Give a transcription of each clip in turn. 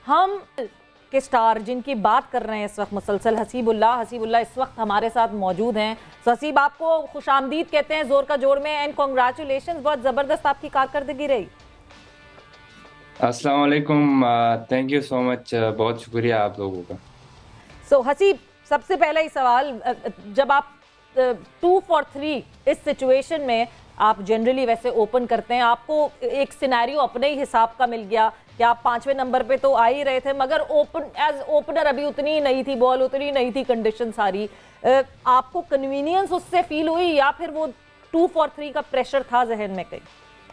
हम के स्टार जिनकी बात कर रहे हैं इस वक्त मुसलसल, हसीबुल्लाह इस वक्त हमारे साथ मौजूद हैं। तो हसीब, आपको खुशामदीद कहते हैं जोर का जोर में, एंड कॉन्ग्रेचुलेशन, बहुत ज़बरदस्त आपकी कारकर्दगी रही। अस्सलाम वालेकुम, थैंक यू सो मच, बहुत शुक्रिया आप लोगों का। सो हसीब, सबसे पहला ही सवाल, जब आप 2 for 3 इस सिचुएशन में, आप जनरली वैसे ओपन करते हैं, आपको एक सिनेरियो अपने ही हिसाब का मिल गया कि आप 5वें नंबर पे तो आ ही रहे थे, मगर एज ओपनर अभी उतनी ही नहीं थी बॉल, उतनी नहीं थी कंडीशन सारी, आपको कन्वीनियंस उससे फील हुई या फिर वो 2 for 3 का प्रेशर था जहन में? कहीं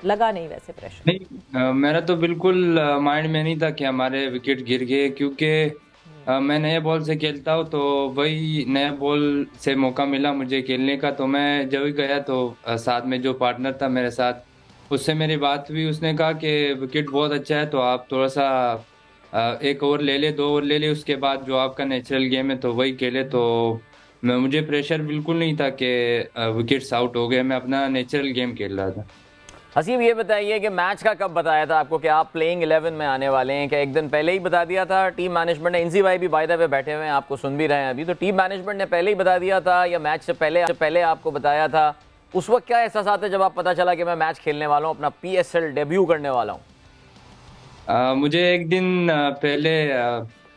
लगा नहीं वैसे प्रेशर? नहीं, मेरा तो बिल्कुल माइंड में नहीं था कि हमारे विकेट गिर गए, क्योंकि मैं नए बॉल से खेलता हूँ, तो वही नए बॉल से मौका मिला मुझे खेलने का। तो मैं जब ही गया तो साथ में जो पार्टनर था मेरे साथ, उससे मेरी बात हुई। उसने कहा कि विकेट बहुत अच्छा है, तो आप थोड़ा सा 1 ओवर ले ले, 2 ओवर ले ले, उसके बाद जो आपका नेचुरल गेम है तो वही खेले। तो मुझे प्रेशर बिल्कुल नहीं था कि विकेट्स आउट हो गए, मैं अपना नेचुरल गेम खेल रहा था। हसीब, ये बताइए कि मैच का कब बताया था आपको कि आप प्लेइंग 11 में आने वाले हैं? क्या एक दिन पहले ही बता दिया था टीम मैनेजमेंट ने? इंजी भाई भी बाय द वे बैठे हुए हैं, आपको सुन भी रहे हैं अभी, तो टीम मैनेजमेंट ने पहले ही बता दिया था या मैच से पहले आपको बताया था? उस वक्त क्या एहसास है जब आप पता चला कि मैं मैच खेलने वाला हूँ, अपना PSL डेब्यू करने वाला हूँ? मुझे एक दिन पहले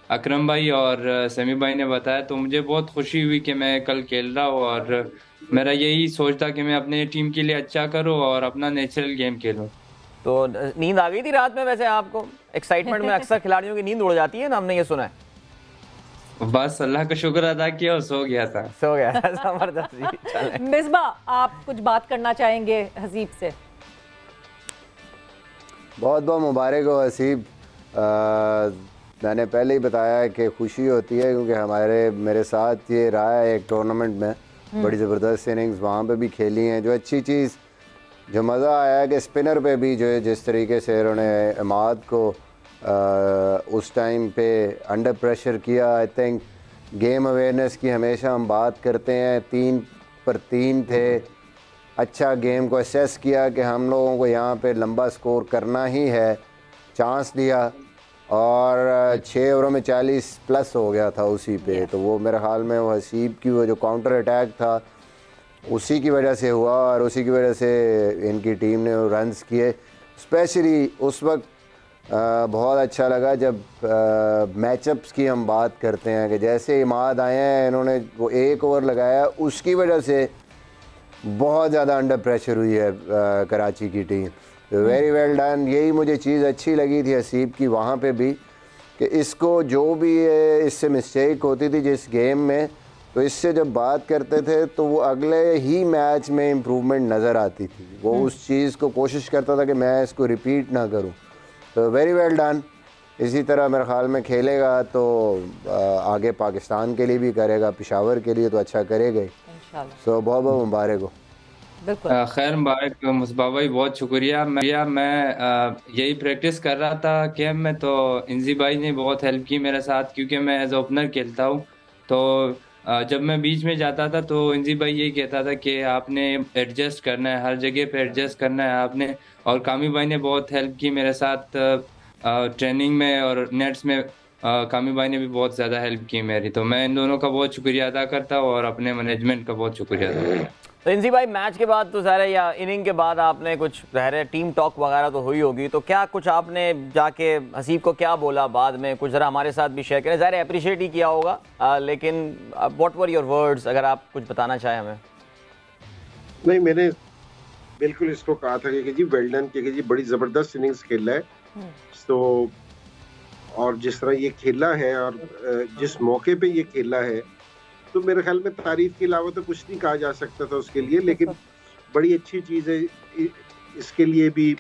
अकरम भाई और समी भाई ने बताया, तो मुझे बहुत खुशी हुई कि मैं कल खेल रहा हूँ, और मेरा यही सोच था कि मैं अपने टीम के लिए अच्छा करूँ और अपना नेचुरल गेम खेलूँ। तो नींद आ गई थी रात में वैसे आपको? एक्साइटमेंट में अक्सर खिलाड़ियों की नींद उड़ जाती है ना, हमने ये सुना है। बस अल्लाह का शुक्र अदा किया और सो गया था। जबरदस्त। मिसबा, आप कुछ बात करना चाहेंगे हसीब से? बहुत बहुत मुबारक हो हसीब। मैंने पहले ही बताया कि खुशी होती है, क्योंकि मेरे साथ ये रहा है एक टूर्नामेंट में, बड़ी ज़बरदस्त इनिंग्स वहाँ पे भी खेली हैं। जो अच्छी चीज़, जो मज़ा आया कि स्पिनर पे भी जो है जिस तरीके से उन्होंने इमाद को उस टाइम पे अंडर प्रेशर किया। आई थिंक गेम अवेयरनेस की हमेशा हम बात करते हैं, 3 पर 3 थे, अच्छा गेम को असेस किया कि हम लोगों को यहाँ पे लंबा स्कोर करना ही है, चांस दिया, और 6 ओवरों में 40 प्लस हो गया था उसी पे। तो वो मेरे ख्याल में वो हसीब की वो जो काउंटर अटैक था उसी की वजह से हुआ, और उसी की वजह से इनकी टीम ने रन्स किए। स्पेशली उस वक्त बहुत अच्छा लगा जब मैचअप्स की हम बात करते हैं कि जैसे इमाद आए हैं, इन्होंने वो 1 ओवर लगाया, उसकी वजह से बहुत ज़्यादा अंडर प्रेशर हुई है कराची की टीम। Very well done. यही मुझे चीज़ अच्छी लगी थी हसीब की वहाँ पे भी, कि इसको जो भी इससे मिस्टेक होती थी जिस गेम में, तो इससे जब बात करते थे तो वो अगले ही मैच में इम्प्रूवमेंट नज़र आती थी। वो उस चीज़ को कोशिश करता था कि मैं इसको रिपीट ना करूँ। तो वेरी वेल डन। इसी तरह मेरे ख्याल में खेलेगा तो आगे पाकिस्तान के लिए भी करेगा, पेशावर के लिए तो अच्छा करेगा ही। सो बहुत बहुत मुबारक हो। खैर मुबारक मुसबा भाई, बहुत शुक्रिया। मैं यही प्रैक्टिस कर रहा था कैंप में, तो इंजी भाई ने बहुत हेल्प की मेरे साथ, क्योंकि मैं एज ओपनर खेलता हूँ। तो जब मैं बीच में जाता था तो इंजी भाई यही कहता था कि आपने एडजस्ट करना है, हर जगह पे एडजस्ट करना है आपने। और कामी भाई ने बहुत हेल्प की मेरे साथ ट्रेनिंग में और नेट्स में। कामी भाई ने भी बहुत ज़्यादा हेल्प की मेरी। तो मैं इन दोनों का बहुत शुक्रिया अदा करता हूँ और अपने मैनेजमेंट का बहुत शुक्रिया अदा करता हूँ। तो इंजी भाई, मैच के बाद तो ज़ाहिर है या इनिंग के बाद आपने कुछ ज़ाहिर टीम टॉक वगैरह तो हुई होगी, तो क्या कुछ आपने जाके हसीब को क्या बोला बाद में? कुछ ज़रा हमारे साथ भी शेयर करें। ज़ाहिर है अप्रिशिएट ही किया होगा, लेकिन व्हाट वर योर वर्ड्स, अगर आप कुछ बताना चाहें हमें। नहीं, मैंने बिल्कुल इसको कहा था कि जी वेल डन, कि जी बड़ी ज़बरदस्त इनिंग्स खेला है। तो और जिस तरह ये खेला है और जिस मौके पे ये खेला है, तो मेरे ख्याल में तारीफ के अलावा तो कुछ नहीं कहा जा सकता था उसके लिए। लेकिन बड़ी अच्छी चीज़ है इसके लिए भी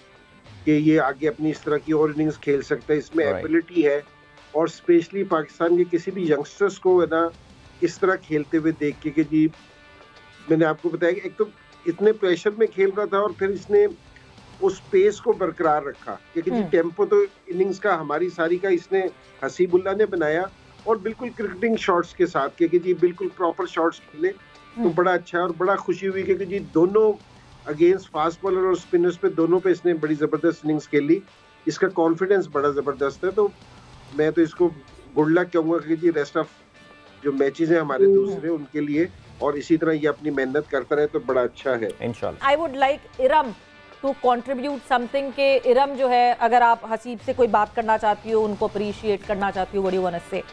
कि ये आगे अपनी इस तरह की और इनिंग्स खेल सकता है, इसमें एबिलिटी है। और स्पेशली पाकिस्तान के किसी भी यंगस्टर्स को है ना इस तरह खेलते हुए देख के कि जी, मैंने आपको बताया कि एक तो इतने प्रेशर में खेल रहा था और फिर इसने उस पेस को बरकरार रखा, क्योंकि जी टेम्पो तो इनिंग्स का हमारी सारी का इसने हसीबुल्लाह ने बनाया, और बिल्कुल क्रिकेटिंग शॉट्स के साथ, क्योंकि जी बिल्कुल प्रॉपर शॉट्स खेले। तो बड़ा अच्छा है और बड़ा खुशी हुई क्योंकि जी दोनों अगेंस्ट फास्ट बॉलर और स्पिनर्स पे, दोनों पे इसने बड़ी ज़बरदस्त इनिंग्स खेली। इसका कॉन्फिडेंस बड़ा ज़बरदस्त है। तो मैं तो इसको गुड लक कहूँगा कि जी रेस्ट ऑफ जो मैचेस हैं हमारे दूसरे उनके लिए, और इसी तरह ये अपनी मेहनत करता रहे तो बड़ा अच्छा है इंशाल्लाह। I would like Iram to contribute something के इरम जो है, अगर आप हसीब से कोई बात करना चाहती हो, उनको अप्रिशिएट करना चाहती हो, what do you want to say?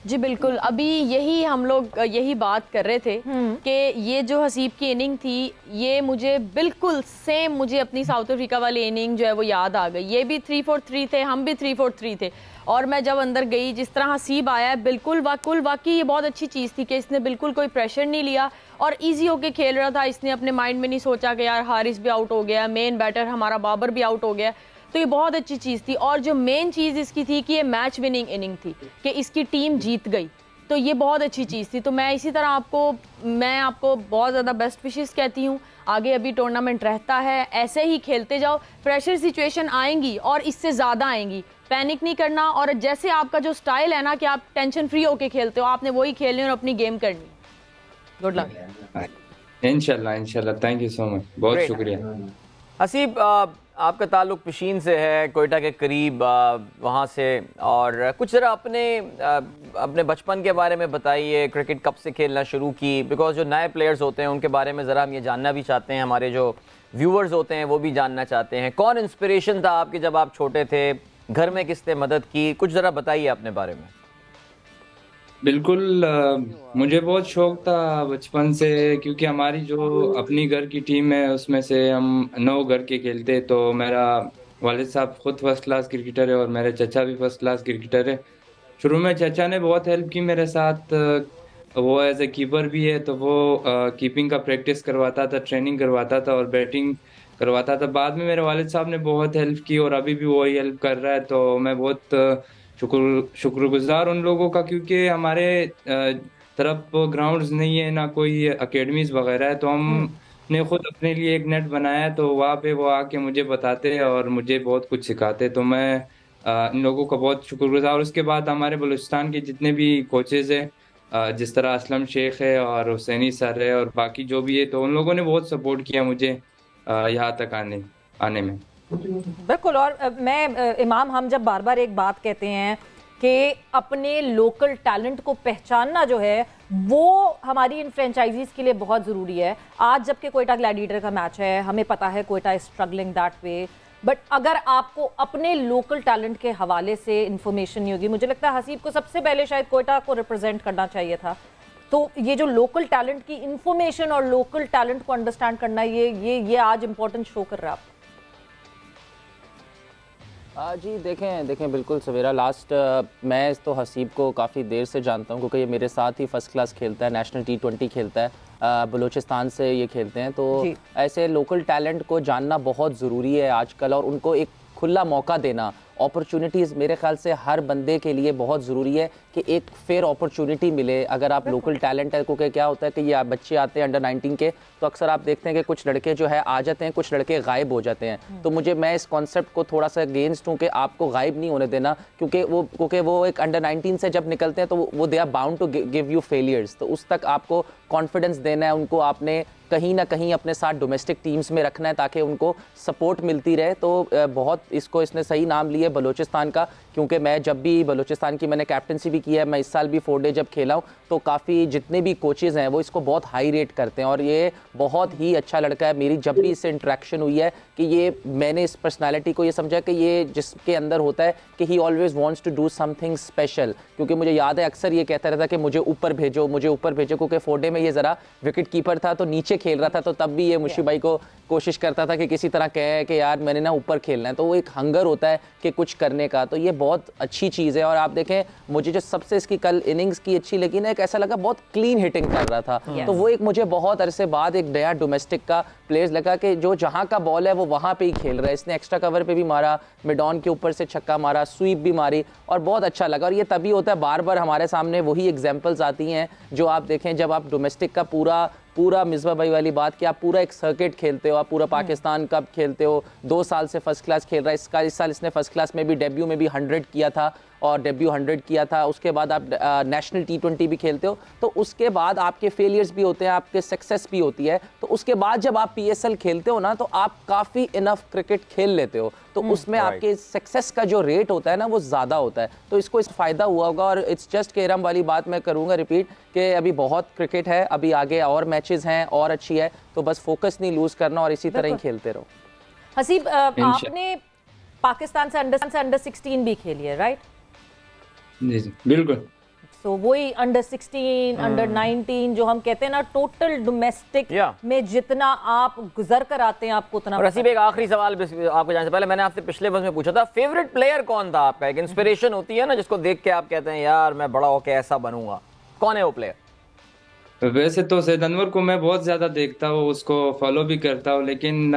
जी बिल्कुल, अभी यही हम लोग यही बात कर रहे थे कि ये जो हसीब की इनिंग थी, ये मुझे बिल्कुल सेम मुझे अपनी साउथ अफ्रीका वाली इनिंग जो है वो याद आ गई। ये भी 3-4-3 थे, हम भी 3-4-3 थे, और मैं जब अंदर गई जिस तरह हसीब आया है, बिल्कुल वाकई ये बहुत अच्छी चीज़ थी कि इसने बिल्कुल कोई प्रेशर नहीं लिया और ईजी होके खेल रहा था। इसने अपने माइंड में नहीं सोचा कि यार हारिस भी आउट हो गया, मेन बैटर हमारा बाबर भी आउट हो गया, तो ये बहुत अच्छी चीज़ थी। और जो मेन चीज़ इसकी थी कि ये मैच विनिंग इनिंग थी, कि इसकी टीम जीत गई, तो ये बहुत अच्छी चीज़ थी। तो मैं इसी तरह मैं आपको बहुत ज़्यादा बेस्ट विशेस कहती हूँ। आगे अभी टूर्नामेंट रहता है, ऐसे ही खेलते जाओ, प्रेशर सिचुएशन आएंगी और इससे ज़्यादा आएंगी, पैनिक नहीं करना। और जैसे आपका जो स्टाइल है ना कि आप टेंशन फ्री होके खेलते हो, आपने वही खेलनी और अपनी गेम करनी। Good luck. इंशाल्लाह। थैंक यू सो मच, बहुत शुक्रिया। हसीब, आपका ताल्लुक पिशीन से है, कोयटा के करीब, वहाँ से, और कुछ ज़रा अपने बचपन के बारे में बताइए। क्रिकेट कब से खेलना शुरू की? बिकॉज जो नए प्लेयर्स होते हैं उनके बारे में ज़रा हम ये जानना भी चाहते हैं, हमारे जो व्यूअर्स होते हैं वो भी जानना चाहते हैं। कौन इंस्पिरेशन था आपके जब आप छोटे थे? घर में किसने मदद की? कुछ ज़रा बताइए अपने बारे में। बिल्कुल, मुझे बहुत शौक था बचपन से, क्योंकि हमारी जो अपनी घर की टीम है उसमें से हम 9 घर के खेलते। तो मेरा वालिद साहब खुद फर्स्ट क्लास क्रिकेटर है और मेरे चचा भी फर्स्ट क्लास क्रिकेटर है। शुरू में चचा ने बहुत हेल्प की मेरे साथ, वो एज ए कीपर भी है, तो वो कीपिंग का प्रैक्टिस करवाता था, ट्रेनिंग करवाता था और बैटिंग करवाता था। बाद में मेरे वालिद साहब ने बहुत हेल्प की और अभी भी वही हेल्प कर रहा है। तो मैं बहुत शुक्रगुजार उन लोगों का, क्योंकि हमारे तरफ ग्राउंड्स नहीं है, ना कोई एकेडमीज वगैरह है, तो हमने खुद अपने लिए एक नेट बनाया है। तो वहाँ पे वो आके मुझे बताते हैं और मुझे बहुत कुछ सिखाते। तो मैं इन लोगों का बहुत शुक्रगुजार। उसके बाद हमारे बलूचिस्तान के जितने भी कोचेज हैं, जिस तरह असलम शेख है और हुसैनी सर है और बाकी जो भी है, तो उन लोगों ने बहुत सपोर्ट किया मुझे यहाँ तक आने में। बिल्कुल। और मैं इमाम, हम जब बार बार एक बात कहते हैं कि अपने लोकल टैलेंट को पहचानना जो है वो हमारी इन फ्रेंचाइजीज के लिए बहुत ज़रूरी है। आज जबकि कोयटा ग्लैडिएटर का मैच है, हमें पता है Quetta is struggling that way, but अगर आपको अपने लोकल टैलेंट के हवाले से इंफॉर्मेशन नहीं होगी, मुझे लगता है हसीब को सबसे पहले शायद कोयटा को रिप्रेजेंट करना चाहिए था। तो ये जो लोकल टैलेंट की इंफॉर्मेशन और लोकल टैलेंट को अंडरस्टैंड करना, ये आज इंपॉर्टेंट शो कर रहा है आपको। जी देखें बिल्कुल सवेरा, लास्ट मैं तो हसीब को काफ़ी देर से जानता हूँ, क्योंकि ये मेरे साथ ही फर्स्ट क्लास खेलता है, नेशनल T20 खेलता है, बलूचिस्तान से ये खेलते हैं। तो ऐसे लोकल टैलेंट को जानना बहुत ज़रूरी है आजकल, और उनको एक खुला मौका देना, अपॉर्चुनिटीज़ मेरे ख्याल से हर बंदे के लिए बहुत ज़रूरी है कि एक फेयर अपॉर्चुनिटी मिले अगर आप लोकल टैलेंट है। क्योंकि क्या होता है कि ये बच्चे आते हैं अंडर 19 के, तो अक्सर आप देखते हैं कि कुछ लड़के जो है आ जाते हैं, कुछ लड़के गायब हो जाते हैं। तो मैं इस कॉन्सेप्ट को थोड़ा सा अगेंस्ट हूँ कि आपको गायब नहीं होने देना, क्योंकि वो एक अंडर 19 से जब निकलते हैं तो वो they are bound to give you failures. तो उस तक आपको कॉन्फिडेंस देना है, उनको आपने कहीं ना कहीं अपने साथ डोमेस्टिक टीम्स में रखना है ताकि उनको सपोर्ट मिलती रहे। तो बहुत इसने सही नाम लिया बलूचिस्तान का, क्योंकि मैं जब भी बलूचिस्तान की मैंने कैप्टनसी भी की है, मैं इस साल भी 4 डे जब खेला हूँ, तो काफ़ी जितने भी कोचेज़ हैं वो इसको बहुत हाई रेट करते हैं। और ये बहुत ही अच्छा लड़का है। मेरी जब भी इससे इंटरेक्शन हुई है कि मैंने इस पर्सनालिटी को ये समझा कि ये जिसके अंदर होता है कि he always wants to do something special. क्योंकि मुझे याद है अक्सर ये कहता रहता कि मुझे ऊपर भेजो, क्योंकि 4 डे में ये ज़रा विकेट कीपर था तो नीचे खेल रहा था, तो तब भी ये मुशी भाई को कोशिश करता था कि किसी तरह कहे कि यार मैंने ना ऊपर खेलना है। तो वो एक हंगर होता है कि कुछ करने का, तो ये बहुत अच्छी चीज़ है। और आप देखें, मुझे जो सबसे इसकी कल इनिंग्स की अच्छी लगी ना, एक ऐसा लगा बहुत क्लीन हिटिंग कर रहा था। तो वो एक मुझे बहुत अरसे बाद एक नया डोमेस्टिक का प्लेयर्स लगा कि जो जहाँ का बॉल है वो वहाँ पे ही खेल रहा है। इसने एक्स्ट्रा कवर पे भी मारा, मिड ऑन के ऊपर से छक्का मारा, स्वीप भी मारी, और बहुत अच्छा लगा। और ये तभी होता है, बार बार हमारे सामने वही एग्जाम्पल्स आती हैं जो आप देखें जब आप डोमेस्टिक का पूरा मिसबा भाई वाली बात कि आप पूरा एक सर्किट खेलते हो, आप पूरा पाकिस्तान कप खेलते हो, 2 साल से फर्स्ट क्लास खेल रहा है। इस साल इसने फर्स्ट क्लास में भी डेब्यू में भी 100 किया था, और डेब्यू 100 किया था, उसके बाद आप नेशनल T20 भी खेलते हो, तो उसके बाद आपके फेलियर्स भी होते हैं, आपके सक्सेस भी होती है, तो उसके बाद जब आप PSL खेलते हो ना तो आप काफ़ी इनफ क्रिकेट खेल लेते हो, तो उसमें आपके सक्सेस का जो रेट होता है ना वो ज़्यादा होता है, तो इसको इस फ़ायदा हुआ होगा। और इट्स जस्ट के इरम वाली बात मैं करूँगा रिपीट कि अभी बहुत क्रिकेट है, अभी आगे और मैचेस हैं और अच्छी है, तो बस फोकस नहीं लूज़ करना और इसी तरह ही खेलते रहो। हसीब, आपने पाकिस्तान से अंडर 16 भी खेली है, राइट? जी जी बिल्कुल। सो वही अंडर 16, अंडर 19 जो हम कहते हैं ना, टोटल डोमेस्टिक में जितना आप गुजर कर आते हैं आपको उतना। हसीब, एक आखिरी सवाल आपको जानने से पहले, मैंने आपसे पिछले वर्ष में पूछा था, फेवरेट प्लेयर कौन था आपका? एक इंस्पिरेशन होती है ना जिसको देख के आप कहते हैं यार मैं बड़ा होके ऐसा बनूंगा, कौन है वो प्लेयर? वैसे तो सैयद अनवर को मैं बहुत ज्यादा देखता हूँ, उसको फॉलो भी करता हूँ, लेकिन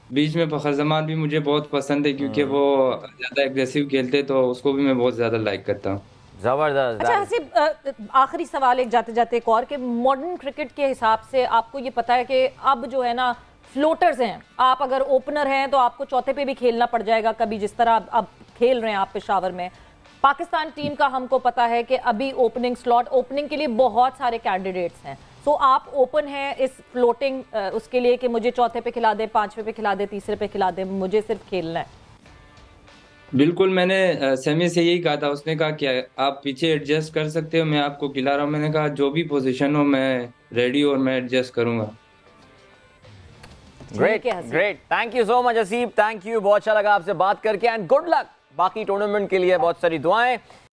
बीच में फखर जमान भी मुझे बहुत पसंद है क्योंकि वो ज्यादा एग्रेसिव खेलते, तो उसको भी मैं बहुत ज्यादा लाइक करता हूँ। जबरदस्त। अच्छा हसीब, आखिरी सवाल एक जाते जाते एक और, कि मॉडर्न क्रिकेट के हिसाब से आपको ये पता है कि अब जो है ना फ्लोटर्स हैं, आप अगर ओपनर हैं तो आपको चौथे पे भी खेलना पड़ जाएगा कभी, जिस तरह अब खेल रहे हैं आप पेशावर में। पाकिस्तान टीम का हमको पता है कि अभी ओपनिंग स्लॉट, ओपनिंग के लिए बहुत सारे कैंडिडेट्स हैं, सो आप ओपन हैं इस फ्लोटिंग उसके लिए कि मुझे चौथे पे खिला दे, पांचवे पे खिला दे, तीसरे पे खिला दे, मुझे सिर्फ खेलना है? बिल्कुल, मैंने सेमी से यही कहा था, उसने कहा कि आप पीछे एडजस्ट कर सकते हो, मैं आपको खिला रहा हूँ। मैंने कहा जो भी पोजीशन हो मैं रेडी और मैं एडजस्ट करूंगा। Great great, thank you so much Haseeb, thank you, बहुत अच्छा लगा आपसे बात करके एंड गुड लक बाकी टूर्नामेंट के लिए, बहुत सारी दुआएं।